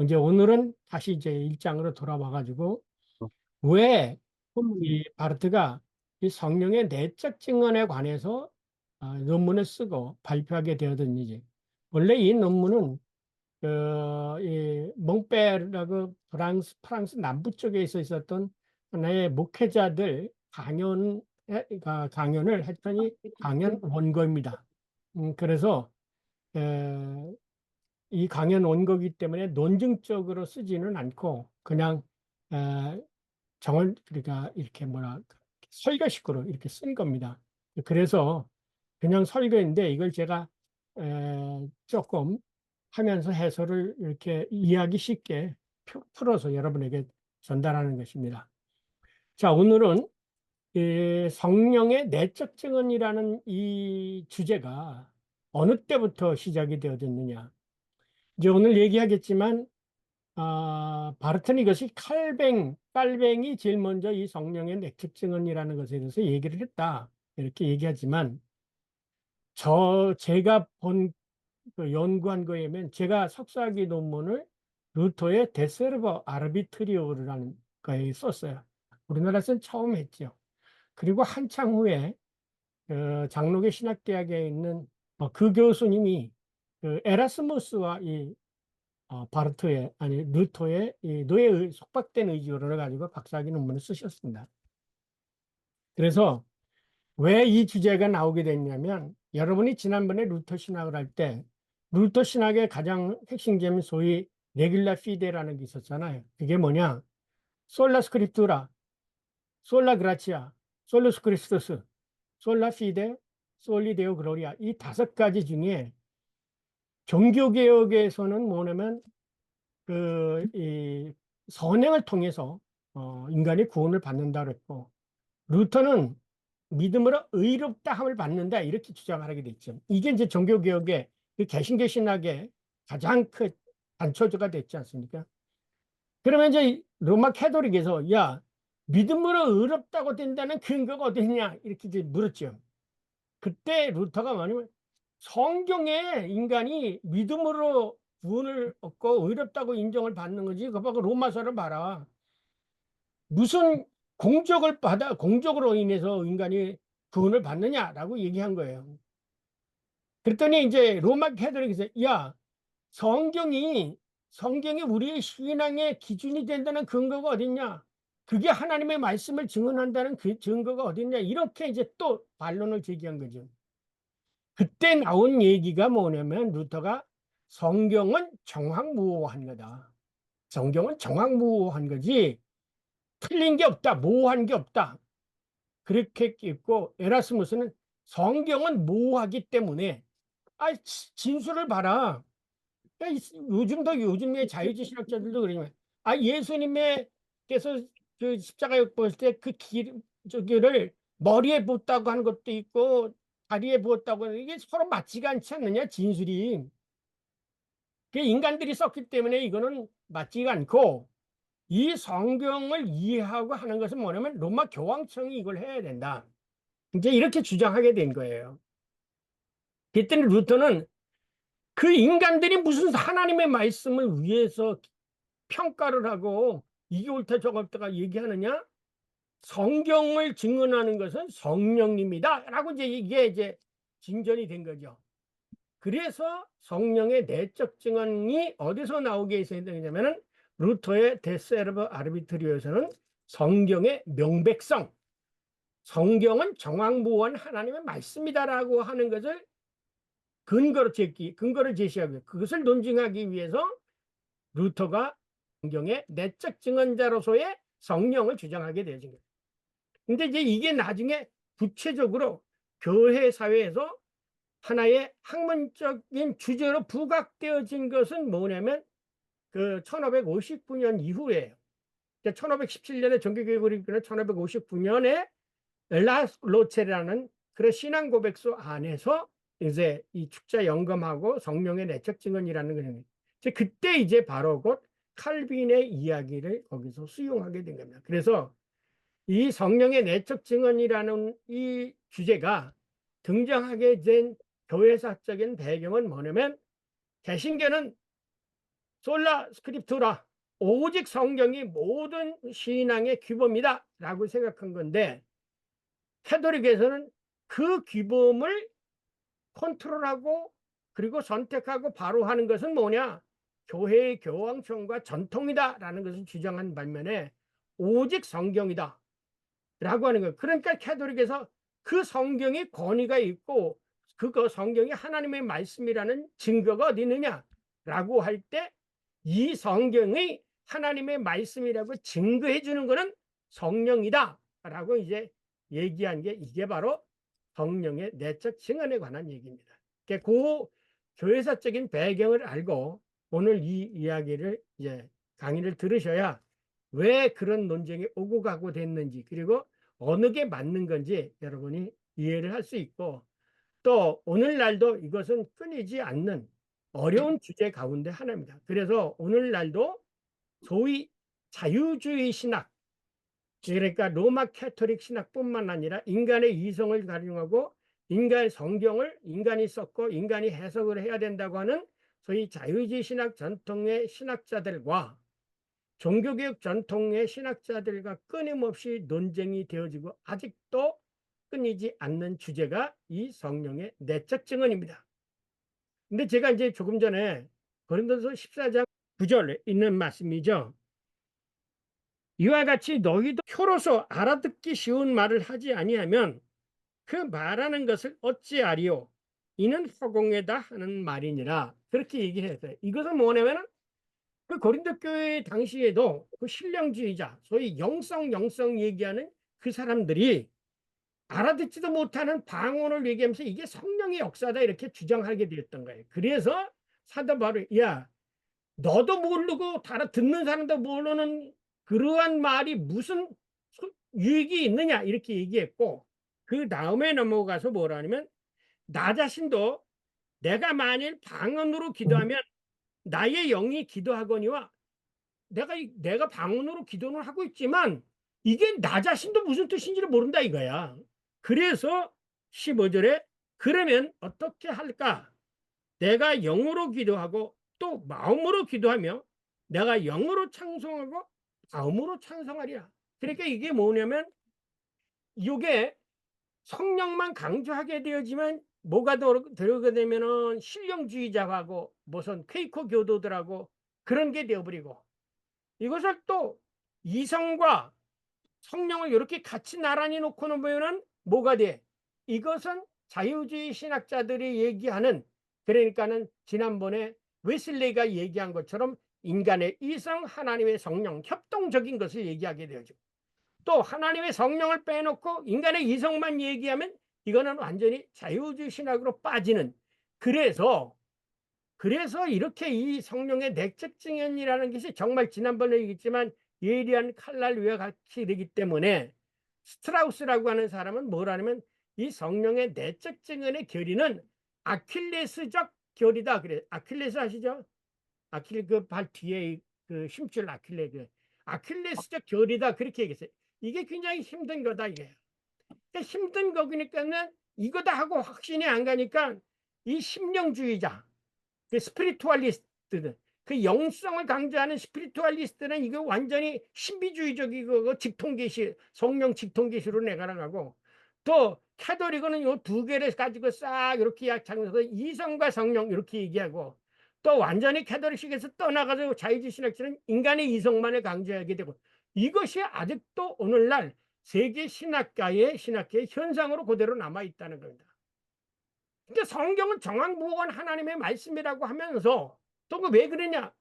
이제 오늘은 다시 이제 일장으로 돌아와가지고 왜 이 바르트가 이 성령의 내적 증언에 관해서 논문을 쓰고 발표하게 되었는지. 원래 이 논문은 이 몽페르라고 프랑스 남부 쪽에 있었던 하나의 목회자들 강연을 했더니 강연 원고입니다. 그래서 이 강연 원고이기 때문에 논증적으로 쓰지는 않고 그냥 에, 그러니까 이렇게 뭐라 설교식으로 이렇게 쓴 겁니다. 그래서 그냥 설교인데 이걸 제가 조금 하면서 해설을 이렇게 이해하기 쉽게 풀어서 여러분에게 전달하는 것입니다. 자, 오늘은 이 성령의 내적 증언이라는 이 주제가 어느 때부터 시작이 되어졌느냐. 이제 오늘 얘기하겠지만 바르트는 이것이 칼뱅이 제일 먼저 이 성령의 내적 증언이라는 것에 대해서 얘기를 했다. 이렇게 얘기하지만 제가 그 연구한 거에 의하면 제가 석사학위 논문을 루터의 데세르버 아르비트리오라는 거에 썼어요. 우리나라에서는 처음 했죠. 그리고 한창 후에 장로교 신학대학에 있는 그 교수님이 그 에라스무스와 이 바르트의 아니 루터의 이 노예의 속박된 의지론을 가지고 박사학위 논문을 쓰셨습니다. 그래서 왜 이 주제가 나오게 됐냐면 여러분이 지난번에 루터 신학을 할 때 루터 신학의 가장 핵심점이 소위 레귤라 피데라는 게 있었잖아요. 그게 뭐냐? 솔라 스크립투라, 솔라 그라치아, 솔루스 크리스토스, 솔라 피데, 솔리 데오 글로리아 이 다섯 가지 중에 종교개혁에서는 뭐냐면 이 선행을 통해서 인간이 구원을 받는다 그랬고 루터는 믿음으로 의롭다함을 받는다 이렇게 주장하게 됐죠. 이게 이제 종교개혁의 그 개신교 신학의 가장 큰 단초가 됐지 않습니까? 그러면 이제 로마 캐토릭에서 야 믿음으로 의롭다고 된다는 근거가 어디 있냐 이렇게 이제 물었죠. 그때 루터가 뭐냐면 성경에 인간이 믿음으로 구원을 얻고 의롭다고 인정을 받는 거지. 그거 봐 로마서를 봐라. 무슨 공적으로 인해서 인간이 구원을 받느냐라고 얘기한 거예요. 그랬더니 이제 로마 캐토릭에서 야 성경이 성경이 우리의 신앙의 기준이 된다는 근거가 어딨냐? 그게 하나님의 말씀을 증언한다는 그 증거가 어딨냐? 이렇게 이제 또 반론을 제기한 거죠. 그때 나온 얘기가 뭐냐면 루터가 성경은 정확무오한 거다. 성경은 정확무오한 거지 틀린 게 없다. 모호한 게 없다. 그렇게 있고 에라스무스는 성경은 모호하기 때문에 진술을 봐라. 요즘의 자유주의 신학자들도 그러지만 예수님께서 그 십자가에 못 박을 때 그 저기를 머리에 부었다고 하는 것도 있고 다리에 부었다고 하는 이게 서로 맞지가 않지 않느냐 진술이. 그 인간들이 썼기 때문에 이거는 맞지가 않고 이 성경을 이해하고 하는 것은 뭐냐면 로마 교황청이 이걸 해야 된다. 이제 이렇게 주장하게 된 거예요. 그랬더니 루터는 그 인간들이 무슨 하나님의 말씀을 위해서 평가를 하고 이게 옳다 저거 옳다가 얘기하느냐? 성경을 증언하는 것은 성령님이다. 라고 이게 이제 진전이 된 거죠. 그래서 성령의 내적 증언이 어디서 나오게 있어야 되냐면은 루터의 데세르버 아르비트리오에서는 성경의 명백성, 성경은 정확무한 하나님의 말씀이다라고 하는 것을 근거를 제시하고 그것을 논증하기 위해서 루터가 성경의 내적 증언자로서의 성령을 주장하게 되어진 거예요. 근데 이제 이게 나중에 구체적으로 교회 사회에서 하나의 학문적인 주제로 부각되어진 것은 뭐냐면 그 1559년 이후에요. 1517년에 종교개혁을 이끄는 1559년에 라로체라는 그런 신앙 고백서 안에서 이제 이 축자 영검하고 성령의 내적 증언이라는 거예요. 그때 이제 바로 곧 칼빈의 이야기를 거기서 수용하게 된 겁니다. 그래서 이 성령의 내적 증언이라는 이 주제가 등장하게 된 교회사적인 배경은 뭐냐면 개신교는 솔라 스크립투라, 오직 성경이 모든 신앙의 규범이다 라고 생각한 건데, 캐톨릭에서는 그 규범을 컨트롤하고 그리고 선택하고 바로 하는 것은 뭐냐? 교회의 교황청과 전통이다라는 것을 주장한 반면에 오직 성경이다 라고 하는 거예요. 그러니까 캐톨릭에서 그 성경이 권위가 있고 그거 성경이 하나님의 말씀이라는 증거가 어디 있느냐라고 할 때 이 성경이 하나님의 말씀이라고 증거해 주는 것은 성령이다라고 이제 얘기한 게 이게 바로 성령의 내적 증언에 관한 얘기입니다. 그 교회사적인 배경을 알고 오늘 이 이야기를 이제 강의를 들으셔야 왜 그런 논쟁이 오고 가고 됐는지, 그리고 어느 게 맞는 건지 여러분이 이해를 할 수 있고, 또 오늘날도 이것은 끊이지 않는 어려운 주제 가운데 하나입니다. 그래서 오늘날도 소위 자유주의 신학, 그러니까 로마 캐토릭 신학뿐만 아니라 인간의 이성을 가용하고 인간의 성경을 인간이 썼고 인간이 해석을 해야 된다고 하는 소위 자유주의 신학 전통의 신학자들과 종교개혁 전통의 신학자들과 끊임없이 논쟁이 되어지고 아직도 끊이지 않는 주제가 이 성령의 내적 증언입니다. 근데 제가 이제 조금 전에 고린도서 14장 9절에 있는 말씀이죠. 이와 같이 너희도 표로서 알아듣기 쉬운 말을 하지 아니하면 그 말하는 것을 어찌하리요? 이는 허공에다 하는 말이니라. 그렇게 얘기했어요. 이것은 뭐냐면 그 고린도 교회 당시에도 그 신령주의자, 소위 영성 얘기하는 그 사람들이 알아듣지도 못하는 방언을 얘기하면서 이게 성령의 역사다 이렇게 주장하게 되었던 거예요. 그래서 사도 바울이 야, 너도 모르고 다른 듣는 사람도 모르는 그러한 말이 무슨 유익이 있느냐 이렇게 얘기했고, 그 다음에 넘어가서 뭐라 하냐면 나 자신도 내가 만일 방언으로 기도하면 나의 영이 기도하거니와 내가 방언으로 기도는 하고 있지만 이게 나 자신도 무슨 뜻인지를 모른다 이거야. 그래서 15절에 그러면 어떻게 할까? 내가 영으로 기도하고 또 마음으로 기도하며 내가 영으로 찬송하고 마음으로 찬송하리라. 그러니까 이게 뭐냐면 이게 성령만 강조하게 되어지만 뭐가 들어오게 되면은 신령주의자하고 무슨 퀘이커 교도들하고 그런 게 되어버리고, 이것을 또 이성과 성령을 이렇게 같이 나란히 놓고는 보면은 뭐가 돼? 이것은 자유주의 신학자들이 얘기하는, 그러니까는 지난번에 웨슬레이가 얘기한 것처럼 인간의 이성, 하나님의 성령 협동적인 것을 얘기하게 되죠. 또 하나님의 성령을 빼놓고 인간의 이성만 얘기하면 이거는 완전히 자유주의 신학으로 빠지는, 그래서 이렇게 이 성령의 내적 증언이라는 것이 정말 지난번에 얘기했지만 예리한 칼날 위와 같이 되기 때문에 스트라우스라고 하는 사람은 뭐라냐면 이 성령의 내적 증언의 결의는 아킬레스적 결이다 그래. 아킬레스 아시죠? 아킬레 그 발 뒤에 그 힘줄 아킬레, 그 아킬레스적 결이다 그렇게 얘기했어요. 이게 굉장히 힘든 거다 이게. 그러니까 힘든 거니까는 이거다 하고 확신이 안 가니까 이 심령주의자, 그 스피리투얼리스트들, 그 영성을 강조하는 스피리투얼리스트는 이거 완전히 신비주의적이고 직통계시, 성령 직통계시로 내가나가고, 또 캐톨릭은 요 두 개를 가지고 싹 이렇게 약창해서 이성과 성령 이렇게 얘기하고, 또 완전히 캐톨릭식에서 떠나가지고 자유주의 신학자는 인간의 이성만을 강조하게 되고, 이것이 아직도 오늘날 세계 신학계의 현상으로 그대로 남아 있다는 겁니다. 그러니까 성경은 정황무한 하나님의 말씀이라고 하면서 또 그 왜 그러냐,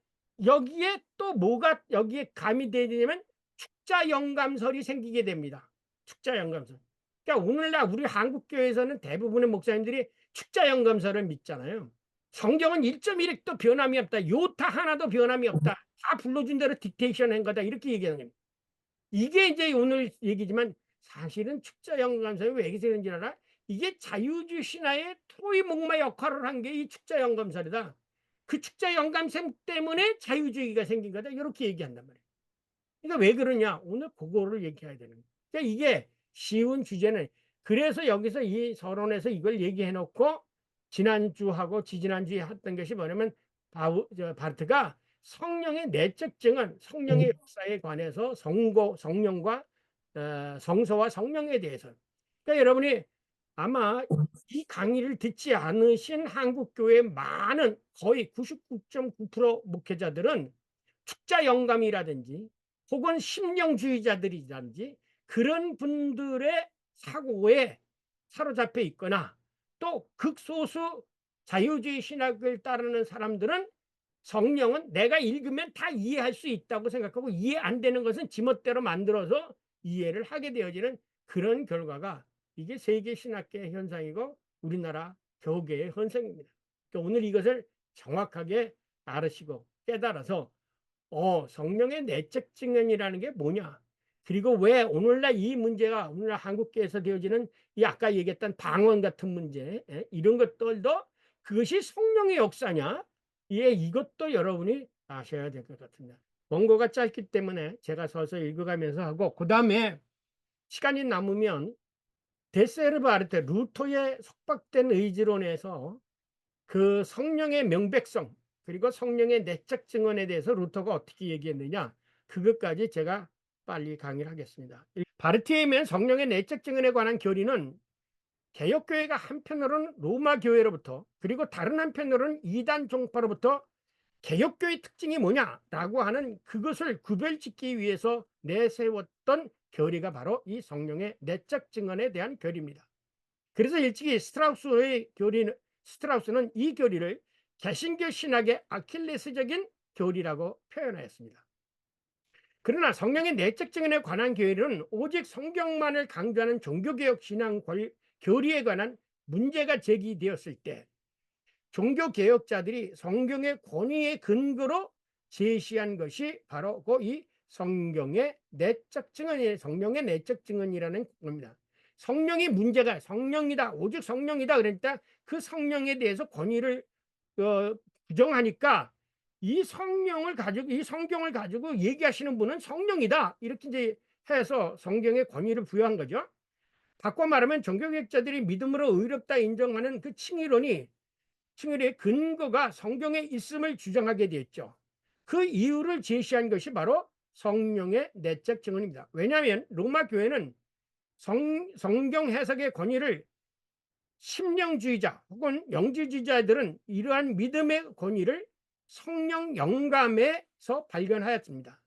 여기에 또 뭐가 여기에 가미되냐면 축자영감설이 생기게 됩니다. 축자영감설. 그러니까 오늘날 우리 한국교회에서는 대부분의 목사님들이 축자영감설을 믿잖아요. 성경은 1.1획도 변함이 없다, 요타 하나도 변함이 없다, 다 불러준 대로 딕테이션 한 거다 이렇게 얘기하는 겁니다. 이게 이제 오늘 얘기지만 사실은 축자영감설이 왜 생긴지 알아? 이게 자유주의 신화의 토의 목마 역할을 한 게 이 축자영감설이다. 그 축자영감설 때문에 자유주의가 생긴 거다 이렇게 얘기한단 말이에요. 그러니까 왜 그러냐, 오늘 그거를 얘기해야 되는 거예요. 그러니까 이게 쉬운 주제는, 그래서 여기서 이 서론에서 이걸 얘기해 놓고 지난주하고 지지난주에 했던 것이 뭐냐면 바르트가 성령의 내적 증언, 성령의 역사에 관해서 성령과 성서와 성령에 대해서. 그러니까 여러분이 아마 이 강의를 듣지 않으신 한국교회 많은 거의 99.9% 목회자들은 축자 영감이라든지 혹은 심령주의자들이라든지 그런 분들의 사고에 사로잡혀 있거나, 또 극소수 자유주의 신학을 따르는 사람들은 성령은 내가 읽으면 다 이해할 수 있다고 생각하고, 이해 안 되는 것은 지멋대로 만들어서 이해를 하게 되어지는 그런 결과가 이게 세계 신학계의 현상이고 우리나라 교계의 현상입니다. 그러니까 오늘 이것을 정확하게 알으시고 깨달아서 성령의 내적 증언이라는 게 뭐냐, 그리고 왜 오늘날 이 문제가 오늘날 한국계에서 되어지는 이 아까 얘기했던 방언 같은 문제, 이런 것들도 그것이 성령의 역사냐, 이것도 여러분이 아셔야 될 것 같습니다. 원고가 짧기 때문에 제가 서서 읽어가면서 하고, 그 다음에 시간이 남으면 데스헤르바르트 루터의 속박된 의지론에서 그 성령의 명백성 그리고 성령의 내적 증언에 대해서 루터가 어떻게 얘기했느냐, 그것까지 제가 빨리 강의를 하겠습니다. 바르티에면 성령의 내적 증언에 관한 교리는 개혁교회가 한편으로는 로마 교회로부터, 그리고 다른 한편으로는 이단 종파로부터 개혁교의 특징이 뭐냐라고 하는 그것을 구별짓기 위해서 내세웠던 교리가 바로 이 성령의 내적 증언에 대한 교리입니다. 그래서 일찍이 스트라우스는 이 교리를 개신교 신학의 아킬레스적인 교리라고 표현하였습니다. 그러나 성령의 내적 증언에 관한 교리는 오직 성경만을 강조하는 종교개혁 신앙 교리에 관한 문제가 제기되었을 때 종교개혁자들이 성경의 권위의 근거로 제시한 것이 바로 이 성령의 내적 증언이라는 겁니다. 성령이 문제가, 성령이다, 오직 성령이다 그러니까 그 성령에 대해서 권위를 부정하니까 이 성령을 가지고, 이 성경을 가지고 얘기하시는 분은 성령이다 이렇게 이제 해서 성경에 권위를 부여한 거죠. 바꿔 말하면 종교개혁자들이 믿음으로 의롭다 인정하는 그 칭의론의 근거가 성경에 있음을 주장하게 되었죠. 그 이유를 제시한 것이 바로 성령의 내적 증언입니다. 왜냐하면 로마 교회는 성경 해석의 권위를, 심령주의자 혹은 영지주의자들은 이러한 믿음의 권위를 성령 영감에서 발견하였습니다.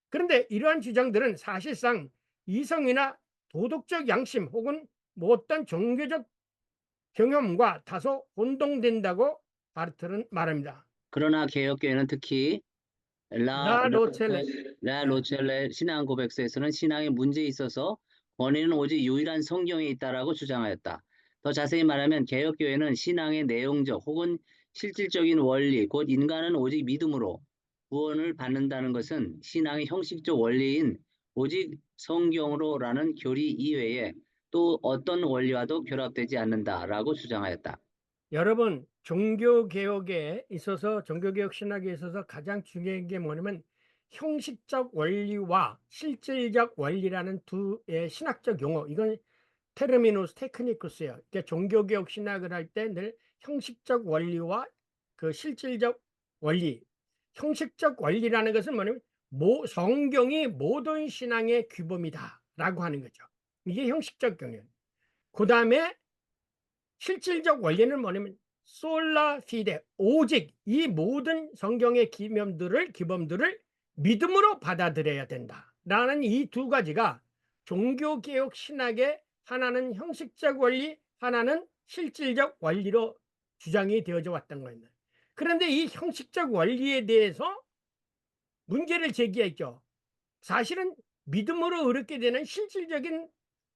그런데 이러한 주장들은 사실상 이성이나 도덕적 양심 혹은 어떤 종교적 경험과 다소 혼동된다고 바르트는 말합니다. 그러나 개혁교회는 특히 라 로첼레 라 로첼레 신앙 고백서에서는 신앙의 문제에 있어서 권위는 오직 유일한 성경에 있다라고 주장하였다. 더 자세히 말하면 개혁교회는 신앙의 내용적 혹은 실질적인 원리, 곧 인간은 오직 믿음으로 구원을 받는다는 것은 신앙의 형식적 원리인 오직 성경으로라는 교리 이외에 또 어떤 원리와도 결합되지 않는다라고 주장하였다. 여러분, 종교개혁에 있어서, 종교개혁 신학에 있어서 가장 중요한 게 뭐냐면 형식적 원리와 실질적 원리라는 두 신학적 용어, 이건 테르미누스 테크니쿠스예요. 그러니까 종교개혁 신학을 할 때 늘 형식적 원리와 그 실질적 원리, 형식적 원리라는 것은 뭐냐면 성경이 모든 신앙의 규범이다 라고 하는 거죠. 이게 형식적 경영. 그 다음에 실질적 원리는 뭐냐면 솔라 피데, 오직 이 모든 성경의 규범들을 믿음으로 받아들여야 된다라는 이 두 가지가 종교개혁 신학의 하나는 형식적 원리, 하나는 실질적 원리로 주장이 되어져 왔던 겁니다. 그런데 이 형식적 원리에 대해서 문제를 제기했죠. 사실은 믿음으로 의롭게 되는 실질적인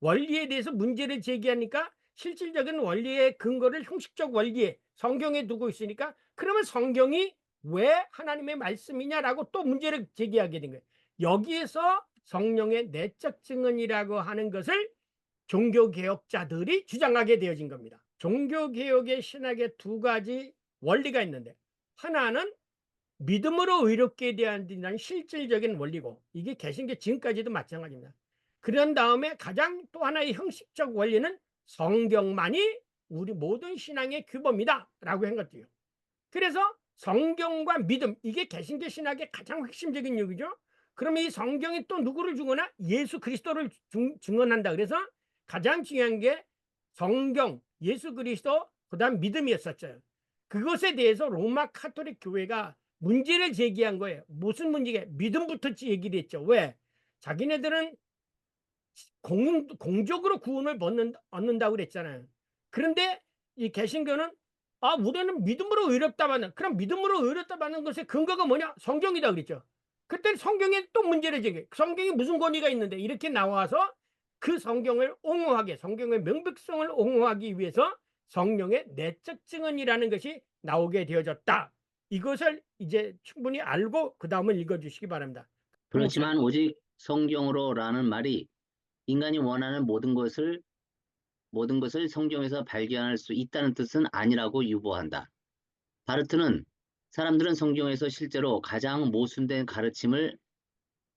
원리에 대해서 문제를 제기하니까 실질적인 원리의 근거를 형식적 원리에 성경에 두고 있으니까, 그러면 성경이 왜 하나님의 말씀이냐라고 또 문제를 제기하게 된 거예요. 여기에서 성령의 내적 증언이라고 하는 것을 종교개혁자들이 주장하게 되어진 겁니다. 종교개혁의 신학의 두 가지 원리가 있는데, 하나는 믿음으로 의롭게 되는 실질적인 원리고, 이게 개신교 지금까지도 마찬가지입니다. 그런 다음에 가장 또 하나의 형식적 원리는 성경만이 우리 모든 신앙의 규범이다 라고 한 것이에요. 그래서 성경과 믿음, 이게 개신교 신학의 가장 핵심적인 얘기죠. 그러면 이 성경이 또 누구를 증언하? 예수 그리스도를 증언한다. 그래서 가장 중요한 게 성경, 예수 그리스도, 그다음 믿음이었었죠. 그것에 대해서 로마 카톨릭 교회가 문제를 제기한 거예요. 무슨 문제가? 믿음부터 얘기를 했죠. 왜? 자기네들은 공적으로 구원을 얻는다고 그랬잖아요. 그런데 이 개신교는 우리는 믿음으로 의롭다 받는, 그럼 믿음으로 의롭다 받는 것의 근거가 뭐냐? 성경이다 그랬죠. 그때 성경에 또 문제를 제기해. 성경이 무슨 권위가 있는데, 이렇게 나와서 그 성경을 옹호하게, 성경의 명백성을 옹호하기 위해서 성령의 내적 증언이라는 것이 나오게 되어졌다. 이것을 이제 충분히 알고 그 다음을 읽어주시기 바랍니다. 그렇지만 오직 성경으로라는 말이 인간이 원하는 모든 것을 성경에서 발견할 수 있다는 뜻은 아니라고 유보한다. 바르트는 사람들은 성경에서 실제로 가장 모순된 가르침을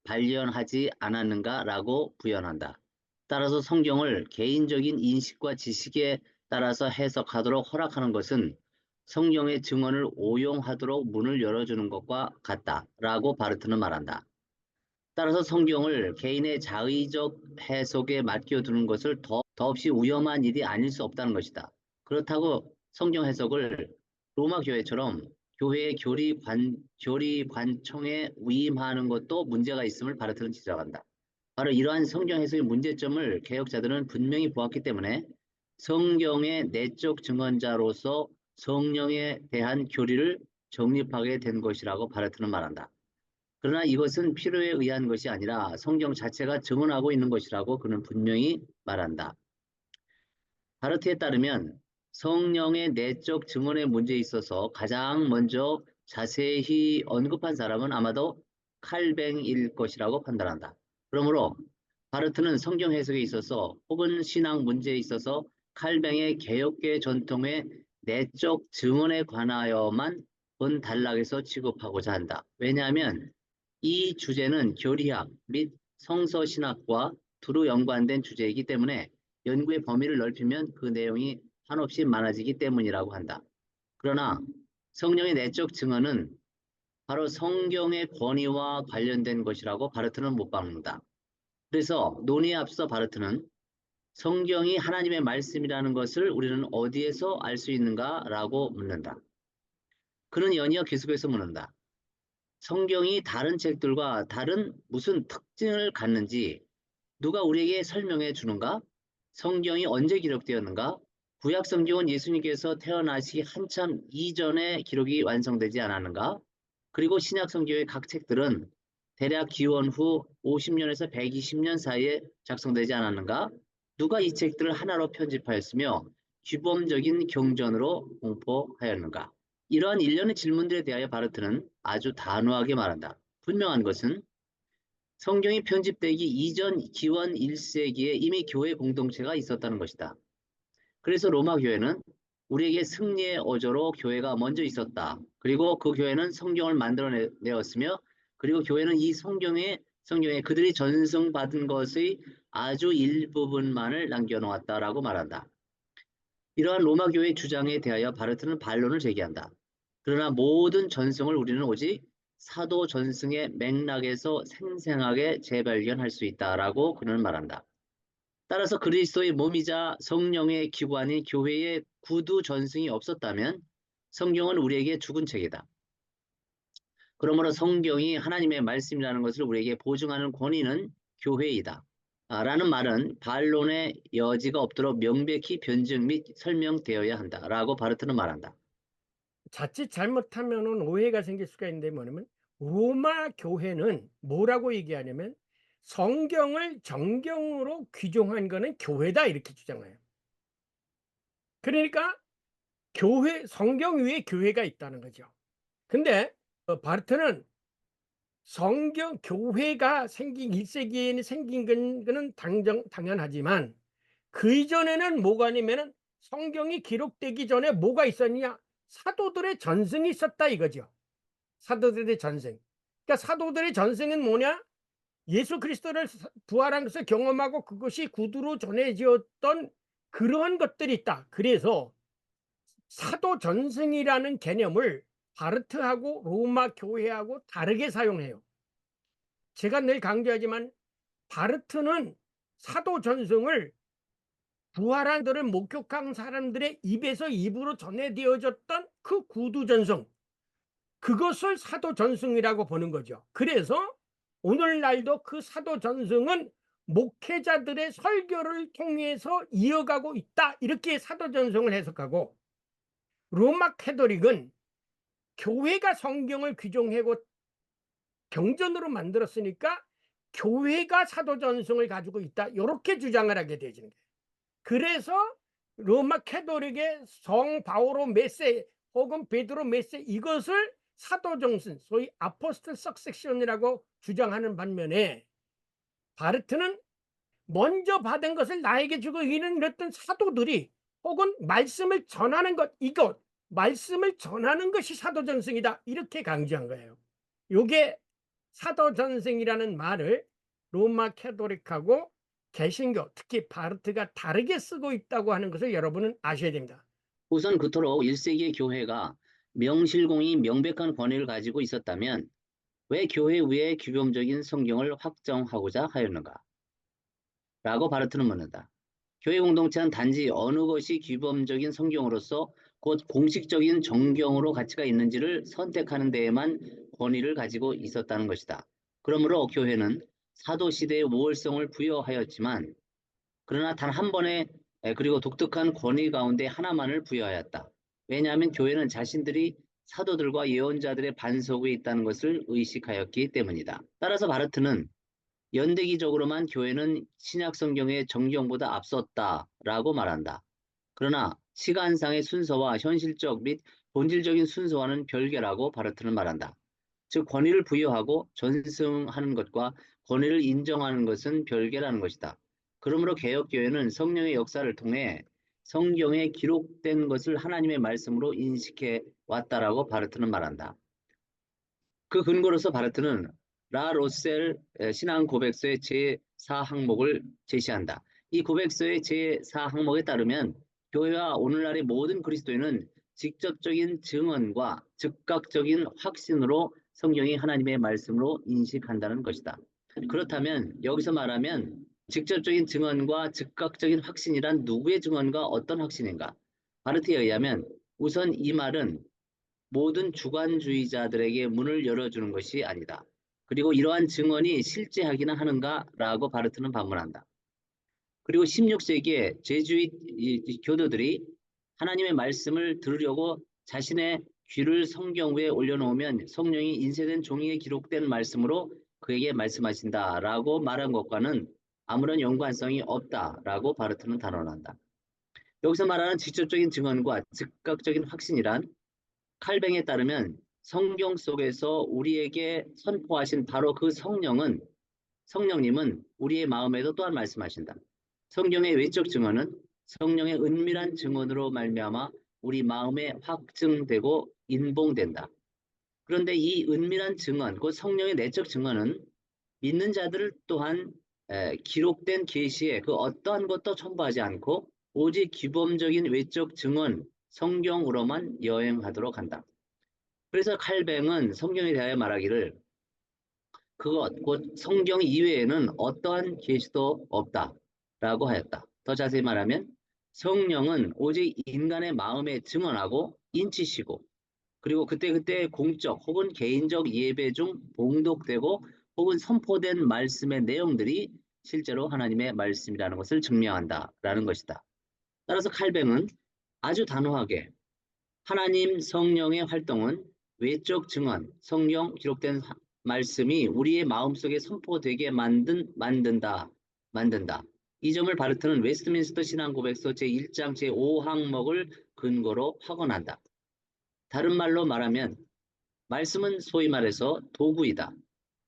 발견하지 않았는가라고 부연한다. 따라서 성경을 개인적인 인식과 지식에 따라서 해석하도록 허락하는 것은 성경의 증언을 오용하도록 문을 열어주는 것과 같다라고 바르트는 말한다. 따라서 성경을 개인의 자의적 해석에 맡겨두는 것을 더없이 위험한 일이 아닐 수 없다는 것이다. 그렇다고 성경 해석을 로마 교회처럼 교회의 교리 관청에 위임하는 것도 문제가 있음을 바르트는 지적한다. 바로 이러한 성경 해석의 문제점을 개혁자들은 분명히 보았기 때문에 성경의 내적 증언자로서 성령에 대한 교리를 정립하게 된 것이라고 바르트는 말한다. 그러나 이것은 필요에 의한 것이 아니라 성경 자체가 증언하고 있는 것이라고 그는 분명히 말한다. 바르트에 따르면 성령의 내적 증언의 문제에 있어서 가장 먼저 자세히 언급한 사람은 아마도 칼뱅일 것이라고 판단한다. 그러므로 바르트는 성경 해석에 있어서 혹은 신앙 문제에 있어서 칼뱅의 개혁계 전통의 내적 증언에 관하여만 본 단락에서 취급하고자 한다. 왜냐하면 이 주제는 교리학 및 성서신학과 두루 연관된 주제이기 때문에 연구의 범위를 넓히면 그 내용이 한없이 많아지기 때문이라고 한다. 그러나 성령의 내적 증언은 바로 성경의 권위와 관련된 것이라고 바르트는 못 박는다. 그래서 논의에 앞서 바르트는 성경이 하나님의 말씀이라는 것을 우리는 어디에서 알 수 있는가라고 묻는다. 그는 연이어 계속해서 묻는다. 성경이 다른 책들과 다른 무슨 특징을 갖는지 누가 우리에게 설명해 주는가? 성경이 언제 기록되었는가? 구약 성경은 예수님께서 태어나시기 한참 이전에 기록이 완성되지 않았는가? 그리고 신약 성경의 각 책들은 대략 기원 후 50년에서 120년 사이에 작성되지 않았는가? 누가 이 책들을 하나로 편집하였으며 규범적인 경전으로 공포하였는가? 이러한 일련의 질문들에 대하여 바르트는 아주 단호하게 말한다. 분명한 것은 성경이 편집되기 이전 기원 1세기에 이미 교회 공동체가 있었다는 것이다. 그래서 로마 교회는 우리에게 승리의 어조로 교회가 먼저 있었다. 그리고 그 교회는 성경을 만들어내었으며 그리고 교회는 이 성경에 그들이 전승받은 것의 아주 일부분만을 남겨놓았다라고 말한다. 이러한 로마 교회의 주장에 대하여 바르트는 반론을 제기한다. 그러나 모든 전승을 우리는 오직 사도 전승의 맥락에서 생생하게 재발견할 수 있다라고 그는 말한다. 따라서 그리스도의 몸이자 성령의 기관인 교회의 구두 전승이 없었다면 성경은 우리에게 죽은 책이다. 그러므로 성경이 하나님의 말씀이라는 것을 우리에게 보증하는 권위는 교회이다. 라는 말은 반론의 여지가 없도록 명백히 변증 및 설명되어야 한다라고 바르트는 말한다. 자칫 잘못하면 오해가 생길 수가 있는데 뭐냐면 로마 교회는 뭐라고 얘기하냐면 성경을 정경으로 규정한 거는 교회다 이렇게 주장해요. 그러니까 성경 위에 교회가 있다는 거죠. 근데 바르트는 교회가 생긴 1세기에는 생긴 거는 당연하지만 그 이전에는 뭐가 아니면은 성경이 기록되기 전에 뭐가 있었냐? 사도들의 전승이 있었다 이거죠. 사도들의 전승. 그러니까 사도들의 전승은 뭐냐? 예수 그리스도를 부활한 것을 경험하고 그것이 구두로 전해지었던 그러한 것들이 있다. 그래서 사도 전승이라는 개념을 바르트하고 로마 교회하고 다르게 사용해요. 제가 늘 강조하지만 바르트는 사도 전승을 부활한 들을 목격한 사람들의 입에서 입으로 전해되어졌던 그 구두 전승, 그것을 사도 전승이라고 보는 거죠. 그래서 오늘날도 그 사도 전승은 목회자들의 설교를 통해서 이어가고 있다, 이렇게 사도 전승을 해석하고, 로마 캐토릭은 교회가 성경을 규정하고 경전으로 만들었으니까 교회가 사도 전승을 가지고 있다, 이렇게 주장을 하게 되는 거예요. 그래서 로마 캐토릭의 성 바오로 메세 혹은 베드로 메세, 이것을 사도 정신, 소위 아포스톨 석세션이라고 주장하는 반면에, 바르트는 먼저 받은 것을 나에게 주고 이는 이랬던 사도들이 혹은 말씀을 전하는 것, 이것 말씀을 전하는 것이 사도 전승이다, 이렇게 강조한 거예요. 요게 사도 전승이라는 말을 로마 캐토릭하고 개신교, 특히 바르트가 다르게 쓰고 있다고 하는 것을 여러분은 아셔야 됩니다. 우선 그토록 1세기의 교회가 명실공히 명백한 권위를 가지고 있었다면 왜 교회 위에 규범적인 성경을 확정하고자 하였는가? 라고 바르트는 묻는다. 교회 공동체는 단지 어느 것이 규범적인 성경으로서 곧 공식적인 정경으로 가치가 있는지를 선택하는 데에만 권위를 가지고 있었다는 것이다. 그러므로 교회는 사도 시대의 우월성을 부여하였지만 그러나 단 한 번의 그리고 독특한 권위 가운데 하나만을 부여하였다. 왜냐하면 교회는 자신들이 사도들과 예언자들의 반석 위에 있다는 것을 의식하였기 때문이다. 따라서 바르트는 연대기적으로만 교회는 신약 성경의 정경보다 앞섰다라고 말한다. 그러나 시간상의 순서와 현실적 및 본질적인 순서와는 별개라고 바르트는 말한다. 즉 권위를 부여하고 전승하는 것과 권위를 인정하는 것은 별개라는 것이다. 그러므로 개혁교회는 성령의 역사를 통해 성경에 기록된 것을 하나님의 말씀으로 인식해 왔다라고 바르트는 말한다. 그 근거로서 바르트는 라 로셀 신앙 고백서의 제4항목을 제시한다. 이 고백서의 제4항목에 따르면 교회와 오늘날의 모든 그리스도인은 직접적인 증언과 즉각적인 확신으로 성경이 하나님의 말씀으로 인식한다는 것이다. 그렇다면 여기서 말하면 직접적인 증언과 즉각적인 확신이란 누구의 증언과 어떤 확신인가? 바르트에 의하면 우선 이 말은 모든 주관주의자들에게 문을 열어주는 것이 아니다. 그리고 이러한 증언이 실제하기는 하는가라고 바르트는 반문한다. 그리고 16세기에 제주잇 교도들이 하나님의 말씀을 들으려고 자신의 귀를 성경 위에 올려놓으면 성령이 인쇄된 종이에 기록된 말씀으로 그에게 말씀하신다라고 말한 것과는 아무런 연관성이 없다라고 바르트는 단언한다. 여기서 말하는 직접적인 증언과 즉각적인 확신이란 칼뱅에 따르면 성경 속에서 우리에게 선포하신 바로 그 성령님은 우리의 마음에도 또한 말씀하신다. 성경의 외적 증언은 성령의 은밀한 증언으로 말미암아 우리 마음에 확증되고 인봉된다. 그런데 이 은밀한 증언, 그 성령의 내적 증언은 믿는 자들을 또한 기록된 계시에 그 어떠한 것도 첨부하지 않고 오직 기본적인 외적 증언, 성경으로만 여행하도록 한다. 그래서 칼뱅은 성경에 대하여 말하기를 그것 곧 성경 이외에는 어떠한 계시도 없다라고 하였다. 더 자세히 말하면 성령은 오직 인간의 마음에 증언하고 인치시고 그리고 그때그때 공적 혹은 개인적 예배 중 봉독되고 혹은 선포된 말씀의 내용들이 실제로 하나님의 말씀이라는 것을 증명한다라는 것이다. 따라서 칼뱅은 아주 단호하게 하나님 성령의 활동은 외적 증언, 성경 기록된 말씀이 우리의 마음속에 선포되게 만든다. 이 점을 바르트는 웨스트민스터 신앙고백서 제1장 제5항목을 근거로 확언한다. 다른 말로 말하면 말씀은 소위 말해서 도구이다.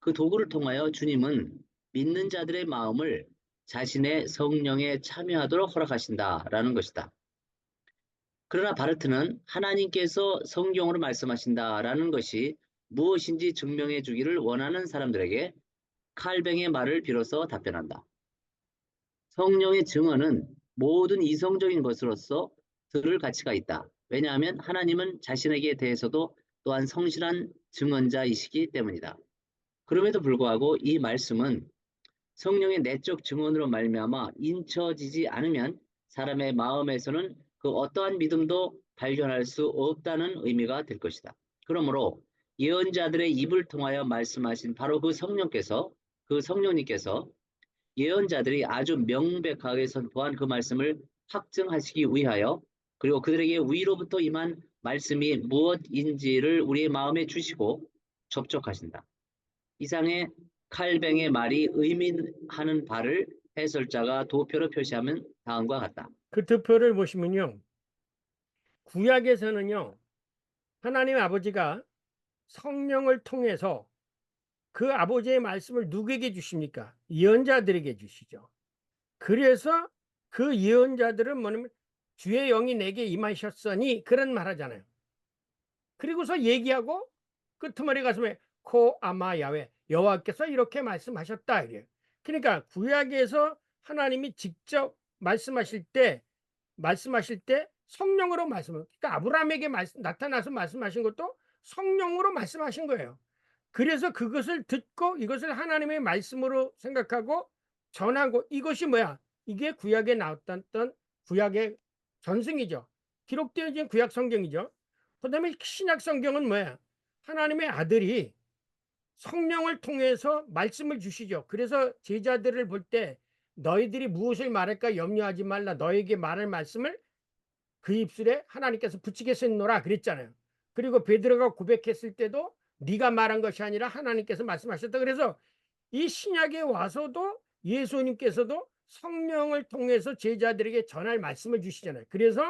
그 도구를 통하여 주님은 믿는 자들의 마음을 자신의 성령에 참여하도록 허락하신다라는 것이다. 그러나 바르트는 하나님께서 성경으로 말씀하신다라는 것이 무엇인지 증명해 주기를 원하는 사람들에게 칼뱅의 말을 빌어서 답변한다. 성령의 증언은 모든 이성적인 것으로서 들을 가치가 있다. 왜냐하면 하나님은 자신에게 대해서도 또한 성실한 증언자이시기 때문이다. 그럼에도 불구하고 이 말씀은 성령의 내적 증언으로 말미암아 인쳐지지 않으면 사람의 마음에서는 그 어떠한 믿음도 발견할 수 없다는 의미가 될 것이다. 그러므로 예언자들의 입을 통하여 말씀하신 바로 그 성령님께서 예언자들이 아주 명백하게 선포한 그 말씀을 확증하시기 위하여 그리고 그들에게 위로부터 임한 말씀이 무엇인지를 우리의 마음에 주시고 접촉하신다. 이상의 칼뱅의 말이 의미하는 바를 해설자가 도표로 표시하면 다음과 같다. 그 득표를 보시면요. 구약에서는요. 하나님 아버지가 성령을 통해서 그 아버지의 말씀을 누구에게 주십니까? 예언자들에게 주시죠. 그래서 그 예언자들은 뭐냐면 주의 영이 내게 임하셨으니 그런 말 하잖아요. 그리고서 얘기하고 끄트머리 가슴에 코 아마 야외 여호와께서 이렇게 말씀하셨다 이래요. 그러니까 구약에서 하나님이 직접 말씀하실 때 성령으로 그러니까 아브라함에게 나타나서 말씀하신 것도 성령으로 말씀하신 거예요. 그래서 그것을 듣고 이것을 하나님의 말씀으로 생각하고 전하고 이것이 뭐야? 이게 구약에 나왔던 구약의 전승이죠. 기록되어진 구약 성경이죠. 그다음에 신약 성경은 뭐야? 하나님의 아들이 성령을 통해서 말씀을 주시죠. 그래서 제자들을 볼 때 너희들이 무엇을 말할까 염려하지 말라. 너에게 말할 말씀을 그 입술에 하나님께서 붙이겠노라 그랬잖아요. 그리고 베드로가 고백했을 때도 네가 말한 것이 아니라 하나님께서 말씀하셨다. 그래서 이 신약에 와서도 예수님께서도 성령을 통해서 제자들에게 전할 말씀을 주시잖아요. 그래서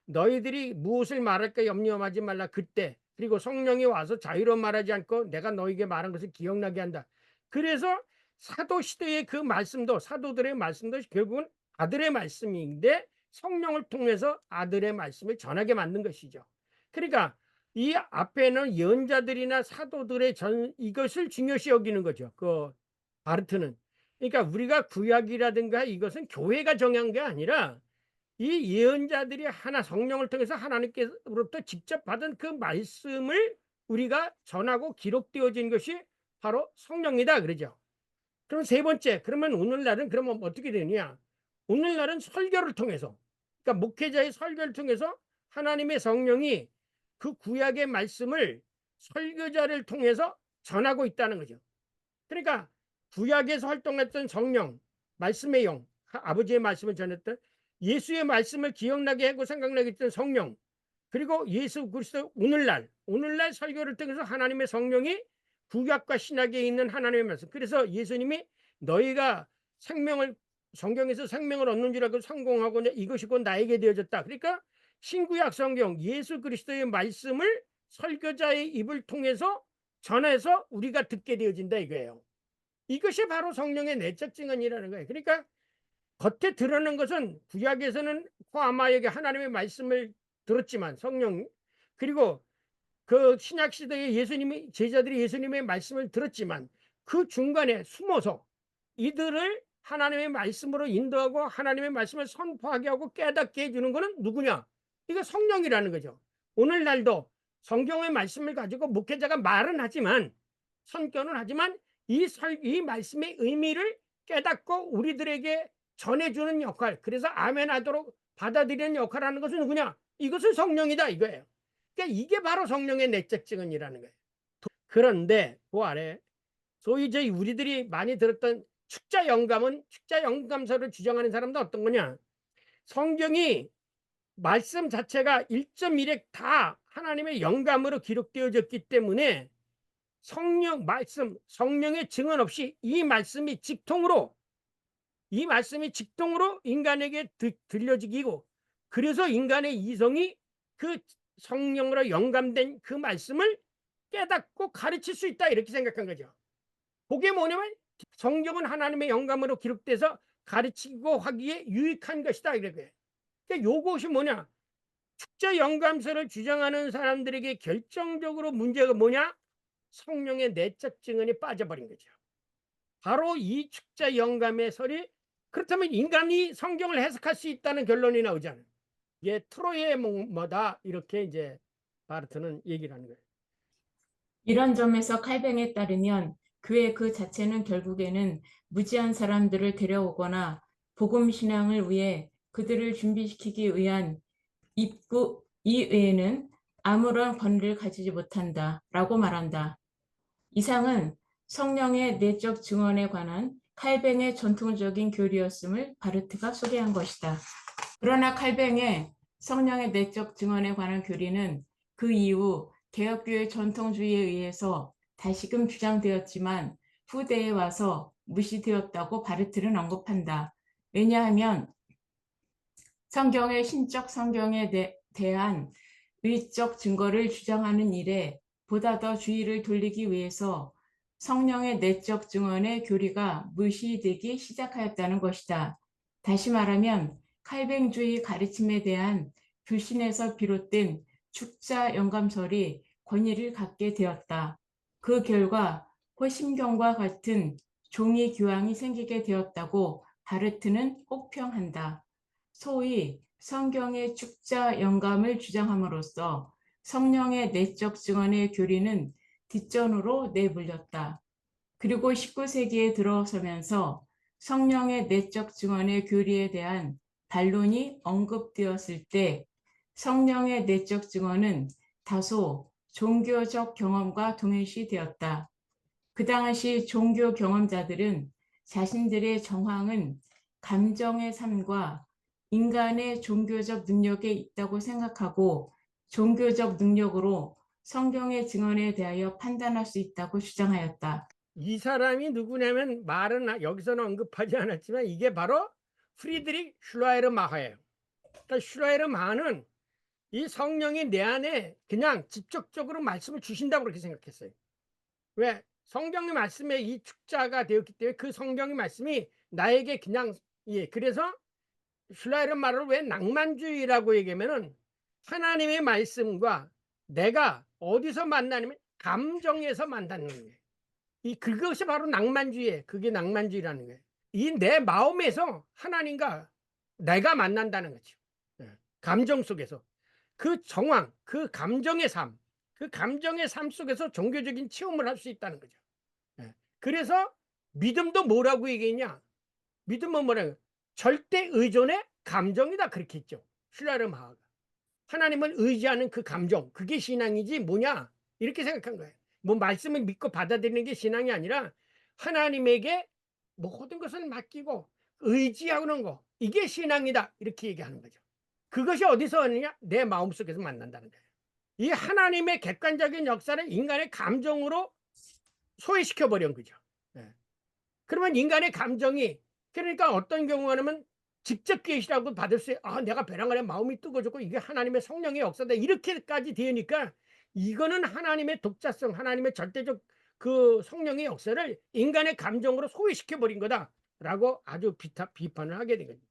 너희들이 무엇을 말할까 염려하지 말라 그때 그리고 성령이 와서 자유로 말하지 않고 내가 너에게 말한 것을 기억나게 한다. 그래서 사도 시대의 그 말씀도 사도들의 말씀도 결국은 아들의 말씀인데 성령을 통해서 아들의 말씀을 전하게 만든 것이죠. 그러니까 이 앞에는 예언자들이나 사도들의 이것을 중요시 여기는 거죠. 그 바르트는. 그러니까 우리가 구약이라든가 이것은 교회가 정한 게 아니라 이 예언자들이 하나 성령을 통해서 하나님께로부터 직접 받은 그 말씀을 우리가 전하고 기록되어진 것이 바로 성령이다 그러죠. 그럼 세 번째, 그러면 오늘날은 그러면 어떻게 되느냐? 오늘날은 설교를 통해서, 그러니까 목회자의 설교를 통해서 하나님의 성령이 그 구약의 말씀을 설교자를 통해서 전하고 있다는 거죠. 그러니까 구약에서 활동했던 성령, 말씀의 영, 아버지의 말씀을 전했던 예수의 말씀을 기억나게 하고 생각나게 했던 성령, 그리고 예수 그리스도 오늘날 설교를 통해서 하나님의 성령이 구약과 신약에 있는 하나님의 말씀. 그래서 예수님이 너희가 성경에서 생명을 얻는 줄 알고 성공하고 이것이 곧 나에게 되어졌다. 그러니까 신구약 성경 예수 그리스도의 말씀을 설교자의 입을 통해서 전해서 우리가 듣게 되어진다 이거예요. 이것이 바로 성령의 내적 증언이라는 거예요. 그러니까 겉에 드러난 것은 구약에서는 호아마에게 하나님의 말씀을 들었지만 성령 그리고 그 신약 시대에 제자들이 예수님의 말씀을 들었지만 그 중간에 숨어서 이들을 하나님의 말씀으로 인도하고 하나님의 말씀을 선포하게 하고 깨닫게 해주는 것은 누구냐? 이거 성령이라는 거죠. 오늘날도 성경의 말씀을 가지고 목회자가 말은 하지만 선교는 하지만 이 말씀의 의미를 깨닫고 우리들에게 전해주는 역할, 그래서 아멘하도록 받아들이는 역할을 하는 것은 누구냐? 이것은 성령이다 이거예요. 그러니까 이게 바로 성령의 내적 증언이라는 거예요. 그런데 그 아래 소위 우리들이 많이 들었던 축자 영감서를 주장하는 사람도 어떤 거냐? 성경이 말씀 자체가 1.1획 다 하나님의 영감으로 기록되어졌기 때문에 성령의 증언 없이 이 말씀이 직통으로 인간에게 들려지고 그래서 인간의 이성이 그 성령으로 영감된 그 말씀을 깨닫고 가르칠 수 있다 이렇게 생각한 거죠. 그게 뭐냐면 성경은 하나님의 영감으로 기록돼서 가르치고 하기에 유익한 것이다 이렇게. 그러니까 요것이 뭐냐? 축자 영감서를 주장하는 사람들에게 결정적으로 문제가 뭐냐? 성령의 내적 증언이 빠져버린 거죠. 바로 이 축자 영감의 설이 그렇다면 인간이 성경을 해석할 수 있다는 결론이 나오잖아요. 이게 트로이의 뭐다 이렇게 이제 바르트는 얘기를 하는 거예요. 이런 점에서 칼뱅에 따르면 교회 그 자체는 결국에는 무지한 사람들을 데려오거나 복음 신앙을 위해 그들을 준비시키기 위한 입구 이외에는 아무런 권리를 가지지 못한다라고 말한다. 이상은 성령의 내적 증언에 관한 칼뱅의 전통적인 교리였음을 바르트가 소개한 것이다. 그러나 칼뱅의 성령의 내적 증언에 관한 교리는 그 이후 개혁교회 전통주의에 의해서 다시금 주장되었지만 후대에 와서 무시되었다고 바르트는 언급한다. 왜냐하면 성경의 신적 성경에 대한 의적 증거를 주장하는 일에 보다 더 주의를 돌리기 위해서 성령의 내적 증언의 교리가 무시되기 시작하였다는 것이다. 다시 말하면 칼뱅주의 가르침에 대한 불신에서 비롯된 축자 영감설이 권위를 갖게 되었다. 그 결과 호심경과 같은 종이 교황이 생기게 되었다고 바르트는 혹평한다. 소위 성경의 축자 영감을 주장함으로써 성령의 내적 증언의 교리는 뒷전으로 내몰렸다. 그리고 19세기에 들어서면서 성령의 내적 증언의 교리에 대한 반론이 언급되었을 때 성령의 내적 증언은 다소 종교적 경험과 동일시되었다. 그 당시 종교 경험자들은 자신들의 정황은 감정의 삶과 인간의 종교적 능력에 있다고 생각하고 종교적 능력으로 성경의 증언에 대하여 판단할 수 있다고 주장하였다. 이 사람이 누구냐면 말은 여기서는 언급하지 않았지만 이게 바로 프리드릭 슐라이르마하예요. 그러니까 슐라이르마하는 이 성령이 내 안에 그냥 직접적으로 말씀을 주신다고 그렇게 생각했어요. 왜? 성경의 말씀에 이 축자가 되었기 때문에 그 성경의 말씀이 나에게 그냥 그래서 슐라이르마를 왜 낭만주의라고 얘기하면은 하나님의 말씀과 내가 어디서 만나냐면 감정에서 만나는 거예요. 그것이 바로 낭만주의예요. 그게 낭만주의라는 거예요. 이 내 마음에서 하나님과 내가 만난다는 거죠. 감정 속에서 그 정황, 그 감정의 삶, 그 감정의 삶 속에서 종교적인 체험을 할 수 있다는 거죠. 그래서 믿음도 뭐라고 얘기했냐? 믿음은 뭐라고? 절대 의존의 감정이다 그렇게 했죠. 슐라르마하가. 하나님을 의지하는 그 감정, 그게 신앙이지 뭐냐? 이렇게 생각한 거예요. 뭐 말씀을 믿고 받아들이는 게 신앙이 아니라 하나님에게 모든 것을 맡기고 의지하는 거, 이게 신앙이다 이렇게 얘기하는 거죠. 그것이 어디서 오느냐? 내 마음속에서 만난다는 거예요. 이 하나님의 객관적인 역사를 인간의 감정으로 소외시켜 버린 거죠. 그러면 인간의 감정이, 그러니까 어떤 경우는 직접 계시라고 받을 수, 내가 벼랑 안에 마음이 뜨거워졌고 이게 하나님의 성령의 역사다 이렇게까지 되니까 이거는 하나님의 독자성, 하나님의 절대적 그 성령의 역사를 인간의 감정으로 소외시켜 버린 거다라고 아주 비판을 하게 된 겁니다.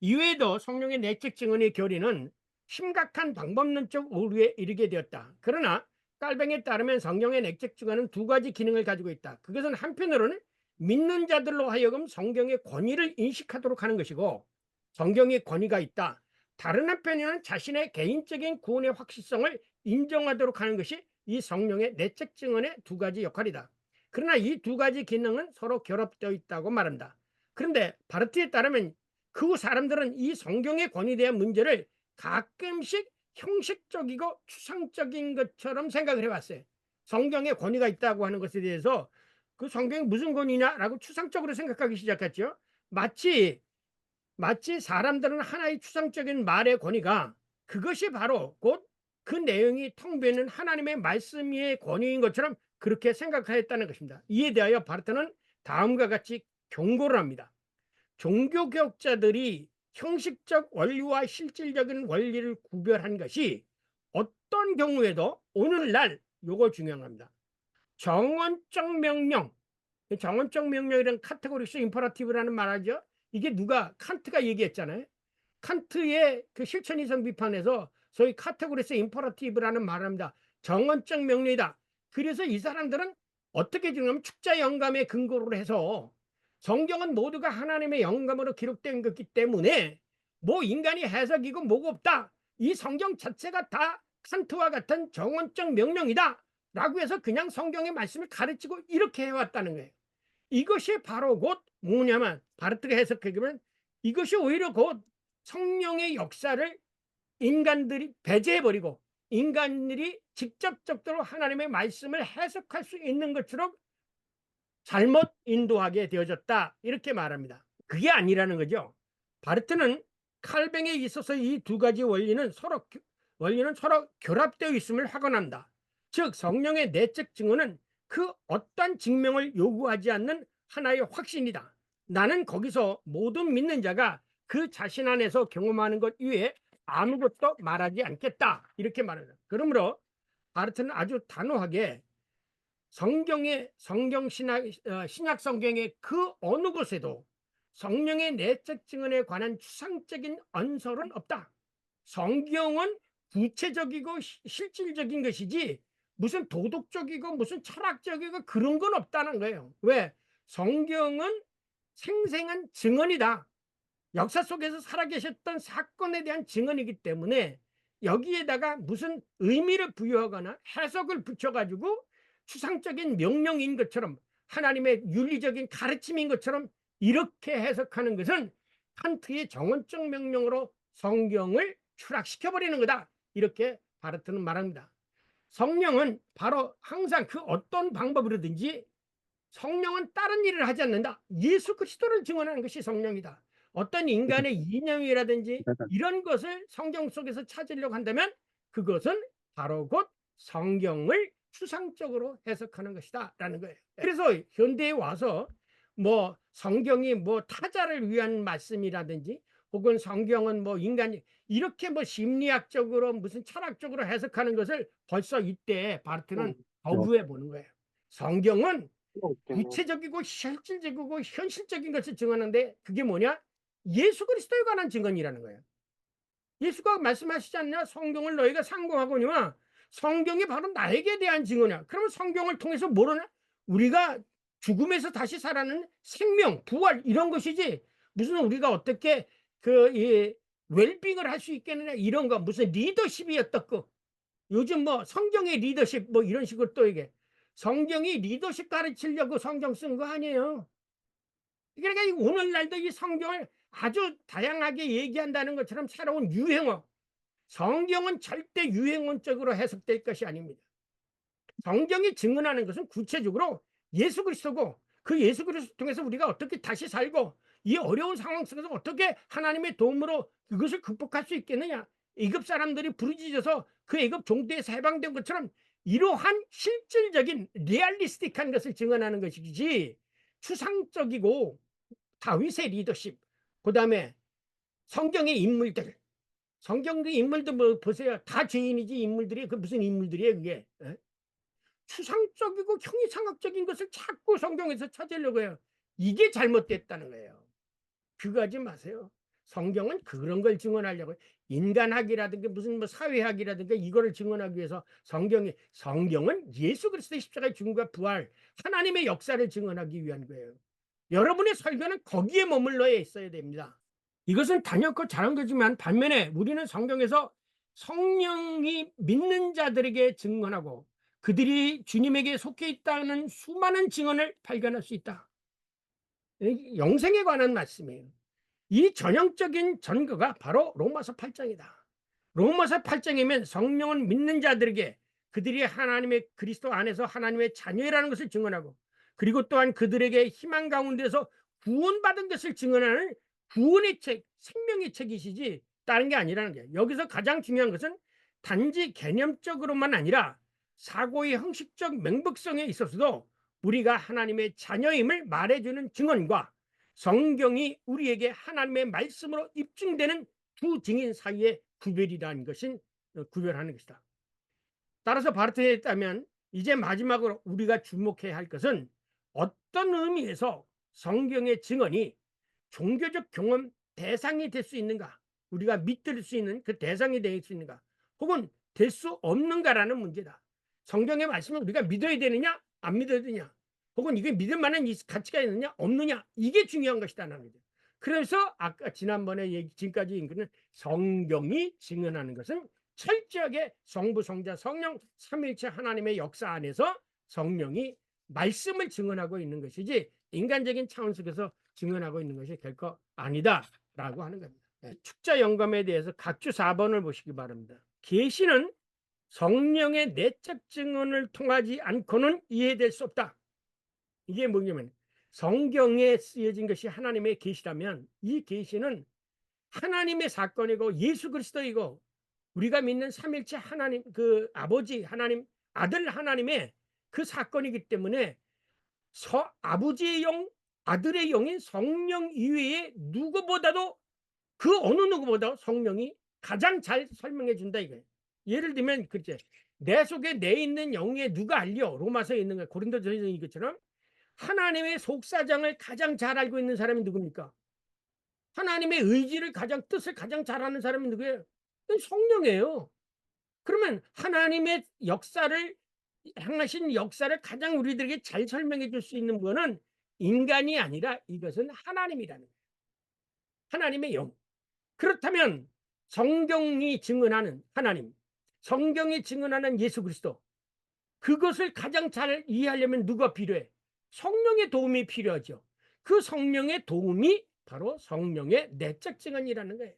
이외에도 성령의 내적 증언의 교리는 심각한 방법론적 오류에 이르게 되었다. 그러나 깔뱅에 따르면 성경의 내적 증언은 두 가지 기능을 가지고 있다. 그것은 한편으로는 믿는 자들로 하여금 성경의 권위를 인식하도록 하는 것이고, 성경의 권위가 있다. 다른 한편에는 자신의 개인적인 구원의 확실성을 인정하도록 하는 것이 이 성령의 내적 증언의 두 가지 역할이다. 그러나 이 두 가지 기능은 서로 결합되어 있다고 말한다. 그런데 바르트에 따르면 그 사람들은 이 성경의 권위에 대한 문제를 가끔씩 형식적이고 추상적인 것처럼 생각을 해왔어요. 성경에 권위가 있다고 하는 것에 대해서 그 성경이 무슨 권위냐라고 추상적으로 생각하기 시작했죠. 마치 사람들은 하나의 추상적인 말의 권위가 그것이 바로 곧 그 내용이 텅 비는 하나님의 말씀의 권위인 것처럼 그렇게 생각하였다는 것입니다. 이에 대하여 바르트는 다음과 같이 경고를 합니다. 종교개혁자들이 형식적 원리와 실질적인 원리를 구별한 것이 어떤 경우에도 오늘날 요거 중요한 겁니다. 정언적 명령, 정언적 명령이라는 카테고리스 임퍼라티브라는 말하죠. 이게 누가 칸트가 얘기했잖아요. 칸트의 그 실천 이성 비판에서 소위 카테고리스 임퍼라티브라는 말을 합니다. 정언적 명령이다. 그래서 이 사람들은 어떻게 주냐면 축자 영감에 근거로 해서 성경은 모두가 하나님의 영감으로 기록된 것이기 때문에 뭐 인간이 해석이고 뭐가 없다. 이 성경 자체가 다 칸트와 같은 정언적 명령이다 라고 해서 그냥 성경의 말씀을 가르치고 이렇게 해왔다는 거예요. 이것이 바로 곧 뭐냐면 바르트가 해석하기로는 이것이 오히려 곧 성령의 역사를 인간들이 배제해버리고 인간들이 직접적으로 하나님의 말씀을 해석할 수 있는 것처럼 잘못 인도하게 되어졌다 이렇게 말합니다. 그게 아니라는 거죠. 바르트는 칼뱅에 있어서 이 두 가지 원리는 서로 결합되어 있음을 확언한다. 즉 성령의 내적 증언은 그 어떤 증명을 요구하지 않는 하나의 확신이다. 나는 거기서 모든 믿는 자가 그 자신 안에서 경험하는 것 이외에 아무것도 말하지 않겠다 이렇게 말합니다. 그러므로 바르트는 아주 단호하게 신약 성경의 그 어느 곳에도 성령의 내적 증언에 관한 추상적인 언설은 없다. 성경은 구체적이고 실질적인 것이지 무슨 도덕적이고 무슨 철학적이고 그런 건 없다는 거예요. 왜? 성경은 생생한 증언이다. 역사 속에서 살아계셨던 사건에 대한 증언이기 때문에 여기에다가 무슨 의미를 부여하거나 해석을 붙여가지고 추상적인 명령인 것처럼 하나님의 윤리적인 가르침인 것처럼 이렇게 해석하는 것은 칸트의 정언적 명령으로 성경을 추락시켜버리는 거다. 이렇게 바르트는 말합니다. 성령은 바로 항상 그 어떤 방법으로든지 성령은 다른 일을 하지 않는다. 예수 그리스도를 증언하는 것이 성령이다. 어떤 인간의 이념이라든지 이런 것을 성경 속에서 찾으려고 한다면 그것은 바로 곧 성경을 추상적으로 해석하는 것이다 라는 거예요. 그래서 현대에 와서 뭐 성경이 뭐 타자를 위한 말씀이라든지 혹은 성경은 뭐 인간이 이렇게 뭐 심리학적으로 무슨 철학적으로 해석하는 것을 벌써 이때 바르트는 거부해 보는 거예요. 성경은 구체적이고 실질적이고 현실적인 것을 증언하는데 그게 뭐냐? 예수 그리스도에 관한 증언이라는 거예요. 예수가 말씀하시지 않냐? 성경을 너희가 상고하거니와 성경이 바로 나에게 대한 증언이야. 그러면 성경을 통해서 뭐라냐? 우리가 죽음에서 다시 살아나는 생명, 부활 이런 것이지 무슨 우리가 어떻게 웰빙을 할 수 있겠느냐 이런 거 무슨 리더십이 어떻고 요즘 뭐 성경의 리더십 뭐 이런 식으로 또 이게 성경이 리더십 가르치려고 성경 쓴 거 아니에요. 그러니까 오늘날도 이 성경을 아주 다양하게 얘기한다는 것처럼 새로운 유행어. 성경은 절대 유행어적으로 해석될 것이 아닙니다. 성경이 증언하는 것은 구체적으로 예수 그리스도고 그 예수 그리스도 통해서 우리가 어떻게 다시 살고 이 어려운 상황 속에서 어떻게 하나님의 도움으로 그것을 극복할 수 있겠느냐. 애굽 사람들이 부르짖어서 그 애굽 종대에서 해방된 것처럼 이러한 실질적인 리얼리스틱한 것을 증언하는 것이지 추상적이고 다윗의 리더십 그다음에 성경의 인물들 성경의 인물들 뭐 보세요. 다 죄인이지 인물들이 그 무슨 인물들이에요 그게. 추상적이고 형이상학적인 것을 자꾸 성경에서 찾으려고 해요. 이게 잘못됐다는 거예요. 그거 하지 마세요. 성경은 그런 걸 증언하려고 해요. 인간학이라든가 무슨 뭐 사회학이라든가 이거를 증언하기 위해서 성경은 예수 그리스도의 십자가의 죽음과 부활 하나님의 역사를 증언하기 위한 거예요. 여러분의 설교는 거기에 머물러 있어야 됩니다. 이것은 단연코 잘한 거지만 반면에 우리는 성경에서 성령이 믿는 자들에게 증언하고 그들이 주님에게 속해 있다는 수많은 증언을 발견할 수 있다. 영생에 관한 말씀이에요. 이 전형적인 전거가 바로 로마서 8장이다. 로마서 8장이면 성령은 믿는 자들에게 그들이 하나님의 그리스도 안에서 하나님의 자녀라는 것을 증언하고 그리고 또한 그들에게 희망 가운데서 구원받은 것을 증언하는 구원의 책, 생명의 책이시지 다른 게 아니라는 거예요. 여기서 가장 중요한 것은 단지 개념적으로만 아니라 사고의 형식적 맹백성에 있어서도 우리가 하나님의 자녀임을 말해주는 증언과 성경이 우리에게 하나님의 말씀으로 입증되는 두 증인 사이의 구별이라는 것은 구별하는 것이다. 따라서 바르트에 따르면 이제 마지막으로 우리가 주목해야 할 것은 어떤 의미에서 성경의 증언이 종교적 경험 대상이 될 수 있는가, 우리가 믿을 수 있는 그 대상이 될 수 있는가, 혹은 될 수 없는가라는 문제다. 성경의 말씀을 우리가 믿어야 되느냐 안 믿어야 되느냐, 혹은 이게 믿을 만한 가치가 있느냐 없느냐, 이게 중요한 것이다라는 거죠. 그래서 아까 지난번에 지금까지 읽은 성경이 증언하는 것은 철저하게 성부, 성자, 성령 삼위일체 하나님의 역사 안에서 성령이 말씀을 증언하고 있는 것이지 인간적인 차원 속에서 증언하고 있는 것이 결코 아니다라고 하는 겁니다. 축자 영감에 대해서 각주 4번을 보시기 바랍니다. 계시는 성령의 내적 증언을 통하지 않고는 이해될 수 없다. 이게 뭐냐면 성경에 쓰여진 것이 하나님의 계시라면 이 계시는 하나님의 사건이고 예수 그리스도이고 우리가 믿는 삼일체 하나님, 그 아버지 하나님, 아들 하나님의 그 사건이기 때문에 아버지의 영, 아들의 영인 성령 이외에 누구보다도 그 어느 누구보다 성령이 가장 잘 설명해 준다 이거예요. 예를 들면 그렇지, 내 속에 내 있는 영에 누가 알려? 로마서에 있는 거, 고린도전서 이것처럼 하나님의 속사정을 가장 잘 알고 있는 사람이 누굽니까? 하나님의 의지를 뜻을 가장 잘 아는 사람이 누구예요? 성령이에요. 그러면 하나님의 역사를 향하신 역사를 가장 우리들에게 잘 설명해 줄 수 있는 분은 인간이 아니라 이것은 하나님이라는 거예요. 하나님의 영. 그렇다면 성경이 증언하는 하나님, 성경이 증언하는 예수 그리스도, 그것을 가장 잘 이해하려면 누가 필요해? 성령의 도움이 필요하죠. 그 성령의 도움이 바로 성령의 내적 증언이라는 거예요.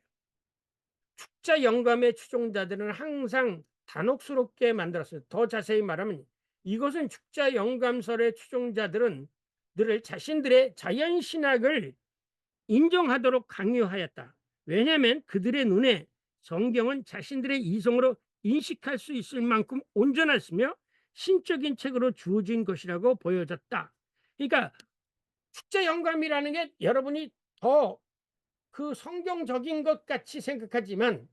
축자 영감의 추종자들은 항상 단혹스럽게 만들었어요. 더 자세히 말하면 이것은 축자 영감설의 추종자들은 늘 자신들의 자연신학을 인정하도록 강요하였다. 왜냐하면 그들의 눈에 성경은 자신들의 이성으로 인식할 수 있을 만큼 온전했으며 신적인 책으로 주어진 것이라고 보여졌다. 그러니까 축자 영감이라는 게 여러분이 더 그 성경적인 것 같이 생각하지만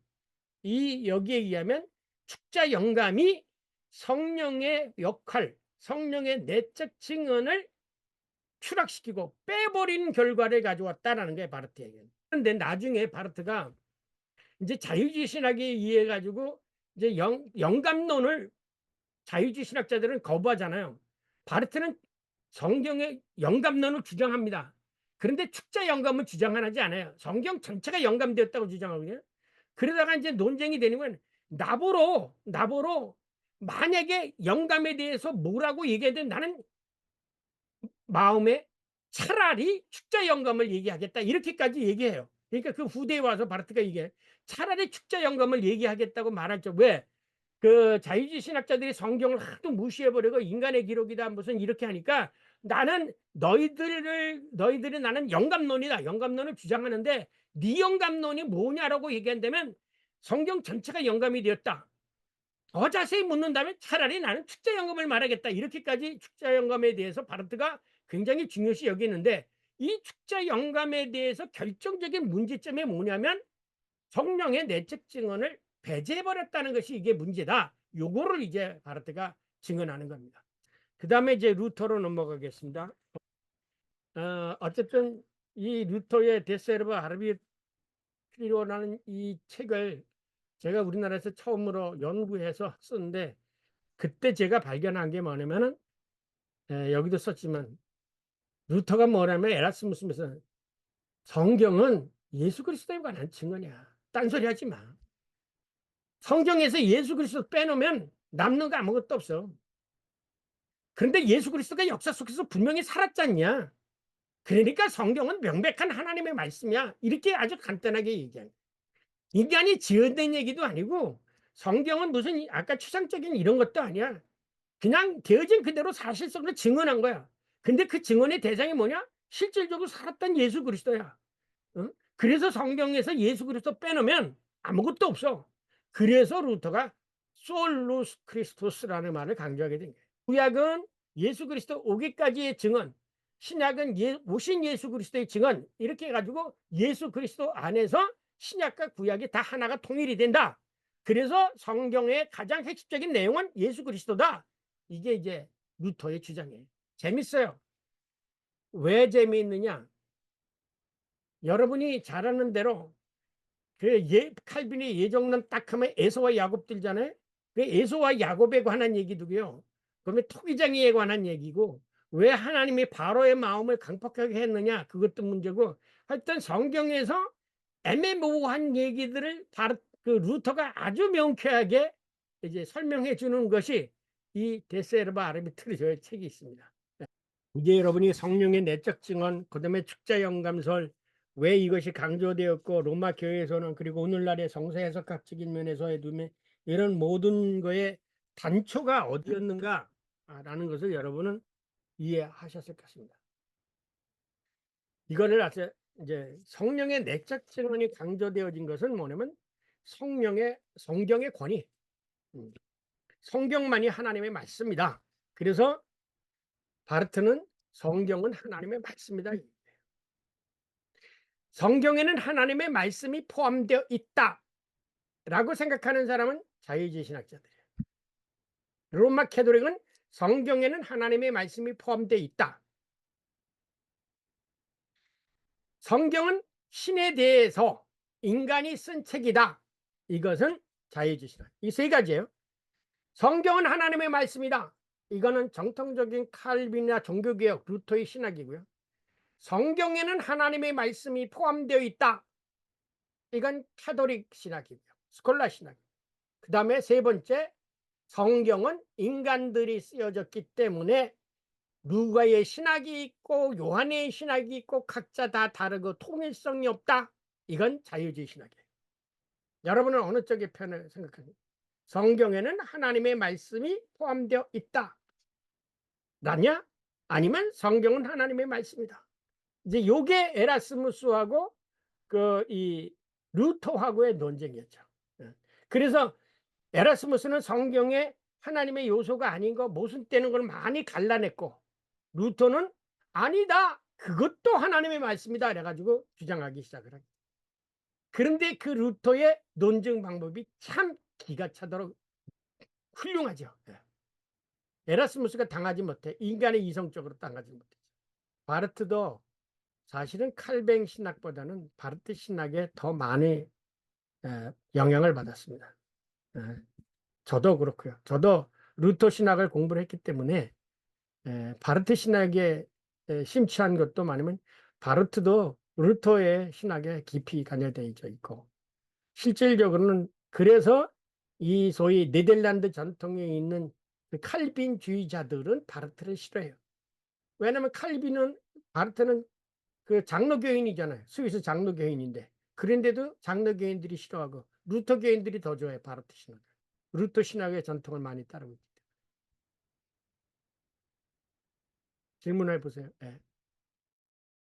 여기에 의하면 축자 영감이 성령의 역할, 성령의 내적 증언을 추락시키고 빼버리는 결과를 가져왔다라는 게 바르트의 얘기예요. 그런데 나중에 바르트가 이제 자유주의 신학에 의해 가지고 이제 영감론을 자유주의 신학자들은 거부하잖아요. 바르트는 성경의 영감론을 주장합니다. 그런데 축자 영감은 주장하지 않아요. 성경 전체가 영감되었다고 주장하거든요. 그러다가 이제 논쟁이 되는 건 나보로 만약에 영감에 대해서 뭐라고 얘기해도 나는 마음에 차라리 축자 영감을 얘기하겠다 이렇게까지 얘기해요. 그러니까 그 후대에 와서 바르트가 이게 차라리 축자 영감을 얘기하겠다고 말하죠. 왜? 그 자유주의 신학자들이 성경을 하도 무시해버리고 인간의 기록이다 무슨 이렇게 하니까 나는 너희들이 나는 영감론이다. 영감론을 주장하는데 네 영감론이 뭐냐라고 얘기한다면 성경 전체가 영감이 되었다. 더 자세히 묻는다면 차라리 나는 축자 영감을 말하겠다. 이렇게까지 축자 영감에 대해서 바르트가 굉장히 중요시 여기는데 이 축자 영감에 대해서 결정적인 문제점이 뭐냐면 성령의 내적 증언을 배제해버렸다는 것이 이게 문제다. 요거를 이제 바르트가 증언하는 겁니다. 그 다음에 이제 루터로 넘어가겠습니다. 어쨌든 이 루터의 데세르바 아르비트리오라는 이 책을 제가 우리나라에서 처음으로 연구해서 썼는데 그때 제가 발견한 게 뭐냐면은 여기도 썼지만 루터가 뭐냐면 에라스무스에서 성경은 예수 그리스도에 관한 증언이야. 딴소리 하지 마. 성경에서 예수 그리스도 빼놓으면 남는 거 아무것도 없어. 그런데 예수 그리스도가 역사 속에서 분명히 살았잖냐. 그러니까 성경은 명백한 하나님의 말씀이야. 이렇게 아주 간단하게 얘기해. 인간이 지어낸 얘기도 아니고 성경은 무슨 아까 추상적인 이런 것도 아니야. 그냥 되어진 그대로 사실성으로 증언한 거야. 근데 그 증언의 대상이 뭐냐? 실질적으로 살았던 예수 그리스도야. 응? 그래서 성경에서 예수 그리스도 빼놓으면 아무것도 없어. 그래서 루터가 솔루스 크리스토스라는 말을 강조하게 된 거예요. 구약은 예수 그리스도 오기까지의 증언, 신약은 오신 예수 그리스도의 증언, 이렇게 해가지고 예수 그리스도 안에서 신약과 구약이 다 하나가 통일이 된다. 그래서 성경의 가장 핵심적인 내용은 예수 그리스도다. 이게 이제 루터의 주장이에요. 재밌어요. 왜 재미있느냐? 여러분이 잘 아는 대로 칼빈이 예정론 딱 하면 에서와 야곱 들잖아요. 그 에서와 야곱에 관한 얘기도고요. 그러면 토기장이에 관한 얘기고 왜 하나님이 바로의 마음을 강팍하게 했느냐 그것도 문제고 하여튼 성경에서 애매모호한 얘기들을 그 루터가 아주 명쾌하게 이제 설명해 주는 것이 이 데스에르바 아르비트르저의 책이 있습니다. 이제 여러분이 성령의 내적 증언, 그다음에 축자 영감설, 왜 이것이 강조되었고 로마 교회에서는, 그리고 오늘날의 성서 해석학적인 면에서의 두면 이런 모든 거의 단초가 어디였는가라는 것을 여러분은 이해하셨을 것입니다. 이거를 아주 이제 성령의 내적 증언이 강조되어진 것은 뭐냐면 성경의 권위, 성경만이 하나님의 말씀이다. 그래서 바르트는 성경은 하나님의 말씀이다. 성경에는 하나님의 말씀이 포함되어 있다라고 생각하는 사람은 자유주의 신학자들이에요. 로마 캐토릭은 성경에는 하나님의 말씀이 포함되어 있다. 성경은 신에 대해서 인간이 쓴 책이다. 이것은 자유주의 신학. 이 세 가지예요. 성경은 하나님의 말씀이다. 이거는 정통적인 칼빈이나 종교개혁 루터의 신학이고요. 성경에는 하나님의 말씀이 포함되어 있다. 이건 캐토릭 신학이고요. 스콜라 신학. 그 다음에 세 번째, 성경은 인간들이 쓰여졌기 때문에 누가의 신학이 있고 요한의 신학이 있고 각자 다 다르고 통일성이 없다. 이건 자유주의 신학이에요. 여러분은 어느 쪽의 편을 생각합니까? 성경에는 하나님의 말씀이 포함되어 있다. 라냐? 아니면 성경은 하나님의 말씀이다. 이제 요게 에라스무스하고 이 루터하고의 논쟁이었죠. 그래서 에라스무스는 성경에 하나님의 요소가 아닌 거 모순되는 걸 많이 갈라냈고, 루터는 아니다, 그것도 하나님의 말씀이다 그래가지고 주장하기 시작을 하죠. 그런데 그 루터의 논증 방법이 참 기가 차도록 훌륭하죠. 에라스무스가 당하지 못해. 인간의 이성적으로 당하지 못했죠. 바르트도 사실은 칼뱅 신학보다는 바르트 신학에 더 많이 영향을 받았습니다. 저도 그렇고요. 저도 루터 신학을 공부를 했기 때문에 바르트 신학에 심취한 것도 많으면 바르트도 루터의 신학에 깊이 관여되어 있고, 실질적으로는 그래서 이 소위 네덜란드 전통에 있는 칼빈주의자들은 바르트를 싫어해요. 왜냐하면 바르트는 그 장로교인이잖아요. 스위스 장로교인인데, 그런데도 장로교인들이 싫어하고 루터교인들이 더 좋아해요. 바르트 신학. 루터 신학의 전통을 많이 따르고 있기 때문에. 질문해 보세요. 네.